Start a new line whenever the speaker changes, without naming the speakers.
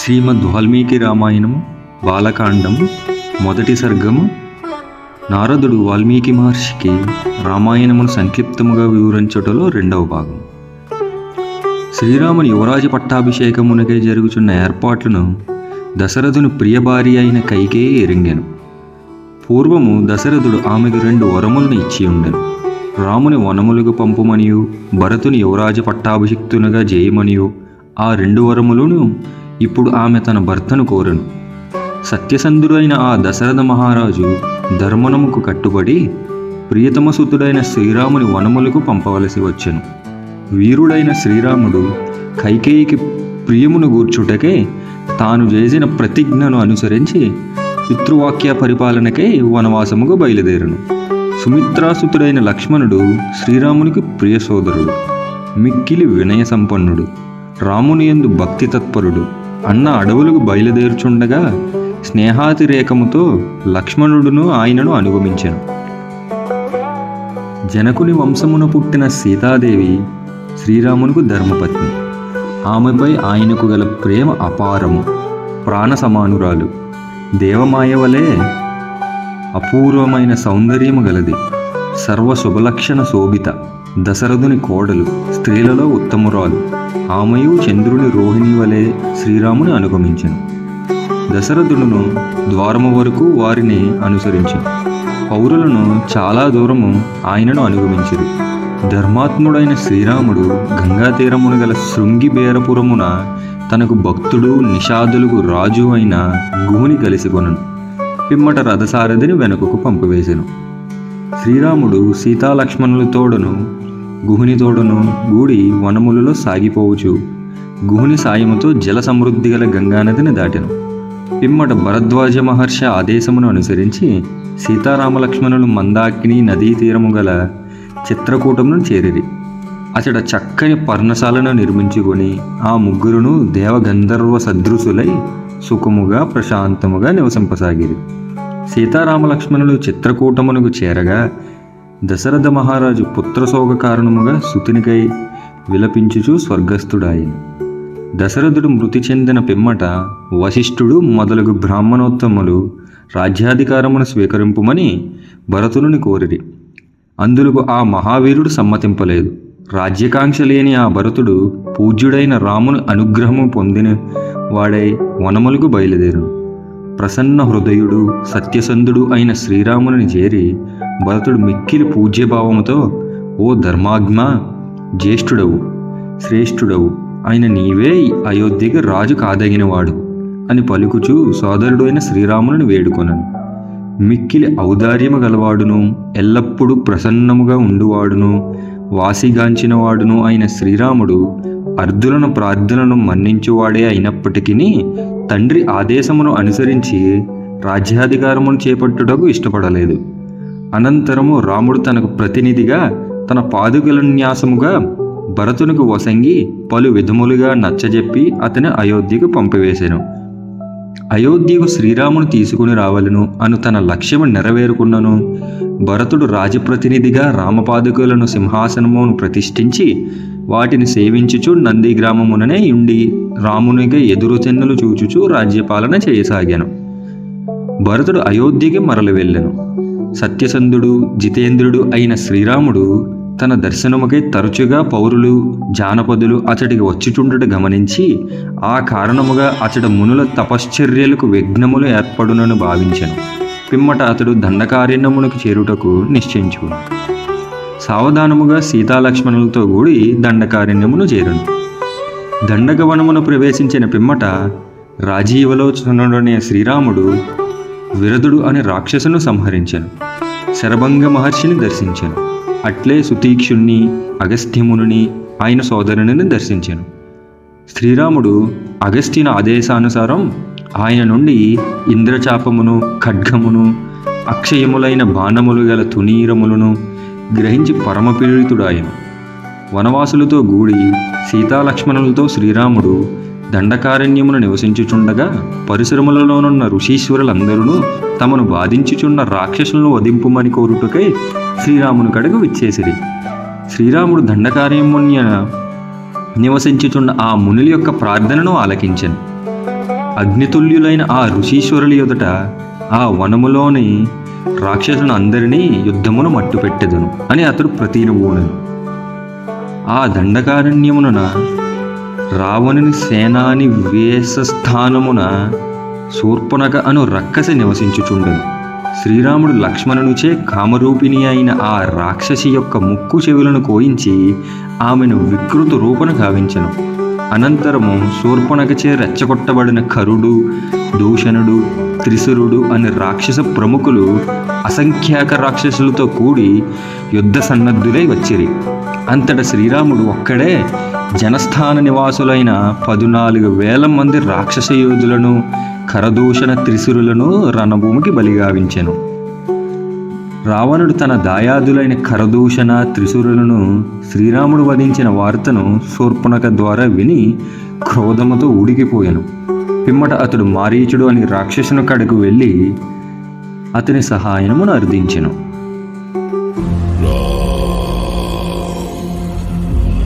శ్రీమద్ వాల్మీకి రామాయణము బాలకాండము మొదటి సర్గము. నారదుడు వాల్మీకి మహర్షికి రామాయణమును సంక్షిప్తముగా వివరించుటలో రెండవ భాగం. శ్రీరాముని యువరాజ పట్టాభిషేకమునకై జరుగుచున్న ఏర్పాట్లను దశరథుని ప్రియ భార్య అయిన కైకేయి ఎరింగెను. పూర్వము దశరథుడు ఆమెకు 2 వరములను ఇచ్చి ఉండెను. రాముని వనములకు పంపుమనియు భరతుని యువరాజ పట్టాభిషిక్తునిగా చేయమనియు ఆ 2 వరములను ఇప్పుడు ఆమె తన భర్తను కోరెను. సత్యసంధుడైన ఆ దశరథ మహారాజు ధర్మనముకు కట్టుబడి ప్రియతమసుతుడైన శ్రీరాముని వనములకు పంపవలసి వచ్చెను. వీరుడైన శ్రీరాముడు కైకేయికి ప్రియమును గూర్చుటకే తాను చేసిన ప్రతిజ్ఞను అనుసరించి పితృవాక్య పరిపాలనకై వనవాసముకు బయలుదేరను. సుమిత్రాసుతుడైన లక్ష్మణుడు శ్రీరామునికి ప్రియ సోదరుడు, మిక్కిలి వినయ సంపన్నుడు, రాముని యందు భక్తి తత్పరుడు. అన్న అడవులకు బయలుదేరుచుండగా స్నేహాతిరేకముతో లక్ష్మణుడును ఆయనను అనుగమించెను. జనకుని వంశమున పుట్టిన సీతాదేవి శ్రీరామునకు ధర్మపత్ని. ఆమెపై ఆయనకు గల ప్రేమ అపారము, ప్రాణ సమానురాలు. దేవమాయ వలె అపూర్వమైన సౌందర్యము గలది. సర్వ శుభలక్షణ శోభిత. దశరథుని కోడలు, స్త్రీలలో ఉత్తమురాలు. ఆమెయు చంద్రుని రోహిణి వలె శ్రీరాముని అనుగమించెను. దశరథుడును ద్వారము వరకు వారిని అనుసరించెను. పౌరులను చాలా దూరము ఆయనను అనుగమించిరి. ధర్మాత్ముడైన శ్రీరాముడు గంగా తీరమున గల శృంగి బేరపురమున తనకు భక్తుడు నిషాదులకు రాజు అయిన గుహుని కలిసికొనను. పిమ్మట రథసారథిని వెనుకకు పంపివేసెను. శ్రీరాముడు సీతాలక్ష్మణులతోడను గుహుని తోడను గూడి వనములలో సాగిపోవచ్చు గుహుని సాయముతో జల సమృద్ధి గల గంగానదిని దాటెను. పిమ్మట భరద్వాజ మహర్షి ఆదేశమును అనుసరించి సీతారామలక్ష్మణులు మందాకిని నదీ తీరము గల చిత్రకూటమును చేరిరి. అతడ చక్కని పర్ణశాలను నిర్మించుకొని ఆ ముగ్గురును దేవగంధర్వ సదృశులై సుఖముగా ప్రశాంతముగా నివసింపసాగిరి. సీతారామలక్ష్మణులు చిత్రకూటమునకు చేరగా దశరథ మహారాజు పుత్రశోక కారణముగా సుతునికై విలపించుచు స్వర్గస్థుడాయను. దశరథుడు మృతి చెందిన పిమ్మట వశిష్ఠుడు మొదలగు బ్రాహ్మణోత్తములు రాజ్యాధికారమును స్వీకరింపుమని భరతుని కోరిరి. అందులకు ఆ మహావీరుడు సమ్మతింపలేదు. రాజ్యకాంక్ష లేని ఆ భరతుడు పూజ్యుడైన రాముని అనుగ్రహము పొందిన వాడై వనములకు బయలుదేరును. ప్రసన్న హృదయుడు సత్యసంధుడు అయిన శ్రీరాముని చేరి భరతుడు మిక్కిలి పూజ్యభావముతో, ఓ ధర్మాగ్మ, జ్యేష్ఠుడవు, శ్రేష్ఠుడవు ఆయన నీవే అయోధ్యకి రాజు కాదగినవాడు అని పలుకుచూ సోదరుడు అయిన శ్రీరాముని వేడుకొనను. మిక్కిలి ఔదార్యము గలవాడును ఎల్లప్పుడూ ప్రసన్నముగా ఉండువాడును వాసిగాంచినవాడును అయిన శ్రీరాముడు అర్ధులను ప్రార్థనను మన్నించువాడే అయినప్పటికీ తండ్రి ఆదేశమును అనుసరించి రాజ్యాధికారమును చేపట్టుటకు ఇష్టపడలేదు. అనంతరము రాముడు తనకు ప్రతినిధిగా తన పాదుకలన్యాసముగా భరతునికి వసంగి పలు విధములుగా నచ్చజెప్పి అతని అయోధ్యకు పంపివేసెను. అయోధ్యకు శ్రీరామును తీసుకుని రావలను అను తన లక్ష్యము నెరవేరుకున్నను. భరతుడు రాజప్రతినిధిగా రామపాదుకలను సింహాసనమును ప్రతిష్ఠించి వాటిని సేవించుచు నంది గ్రామముననే ఉండి రామునిగా ఎదురు చెన్నులు చూచుచూ రాజ్యపాలన చేయసాగాను. భరతుడు అయోధ్యకి మరలి వెళ్ళెను. సత్యసంధుడు జితేంద్రుడు అయిన శ్రీరాముడు తన దర్శనముకై తరచుగా పౌరులు జానపదులు అతడికి వచ్చిచుండుట గమనించి ఆ కారణముగా అతడు మునుల తపశ్చర్యలకు విఘ్నములు ఏర్పడునని భావించెను. పిమ్మట అతడు దండకారణ్యమునకు చేరుటకు నిశ్చయించుకును. సావధానముగా సీతాలక్ష్మణులతో కూడి దండకారణ్యమును చేరును. దండకవనమును ప్రవేశించిన పిమ్మట రాజీవలోచనుడనే శ్రీరాముడు విరదుడు అనే రాక్షసును సంహరించెను. శరభంగ మహర్షిని దర్శించెను. అట్లే సుతీక్షుణ్ణి అగస్త్యముని ఆయన సోదరుని దర్శించెను. శ్రీరాముడు అగస్త్యుని ఆదేశానుసారం ఆయన నుండి ఇంద్రచాపమును ఖడ్గమును అక్షయములైన బాణములు గల తునీరములను గ్రహించి పరమపీడితుడాయను. వనవాసులతో గూడి సీతాలక్ష్మణులతో శ్రీరాముడు దండకారణ్యమును నివసించుచుండగా పరిసరములలోనున్న ఋషీశ్వరులందరూ తమను బాధించుచున్న రాక్షసులను వధింపుమని కోరుటకై శ్రీరాముని కడకు విచ్చేసిరి. శ్రీరాముడు దండకారణ్యమున నివసించుచున్న ఆ మునుల యొక్క ప్రార్థనను ఆలకించెను. అగ్నితుల్యులైన ఆ ఋషీశ్వరుల ఎదుట ఆ వనములోని రాక్షసులను అందరినీ యుద్ధమును మట్టుపెట్టెదను అని అతడు ప్రతినబూనెను. ఆ దండకారణ్యమున రావణుని సేనాని వేషస్థానమున శూర్పణఖ అను రక్కసి నివసించుచుండెను. శ్రీరాముడు లక్ష్మణునిచే కామరూపిణి అయిన ఆ రాక్షసి యొక్క ముక్కు చెవులను కోయించి ఆమెను వికృత రూపను గావించెను. అనంతరము శూర్పణఖచే రెచ్చగొట్టబడిన కరుడు, దూషణుడు, త్రిశురుడు అనే రాక్షస ప్రముఖులు అసంఖ్యాక రాక్షసులతో కూడి యుద్ధ సన్నద్ధులై వచ్చిరి. అంతట శ్రీరాముడు ఒక్కడే జనస్థాన నివాసులైన 14,000 మంది రాక్షస యోధులను, కరదూషణ త్రిశురులను రణభూమికి బలిగావించెను. రావణుడు తన దాయాదులైన కరదూషణ త్రిశురులను శ్రీరాముడు వధించిన వార్తను శూర్పణఖ ద్వారా విని క్రోధముతో ఉడికిపోయాను. పిమ్మట అతడు మారీచుడు అని రాక్షసుని కడకు వెళ్ళి అతని సహాయమును అర్థించెను.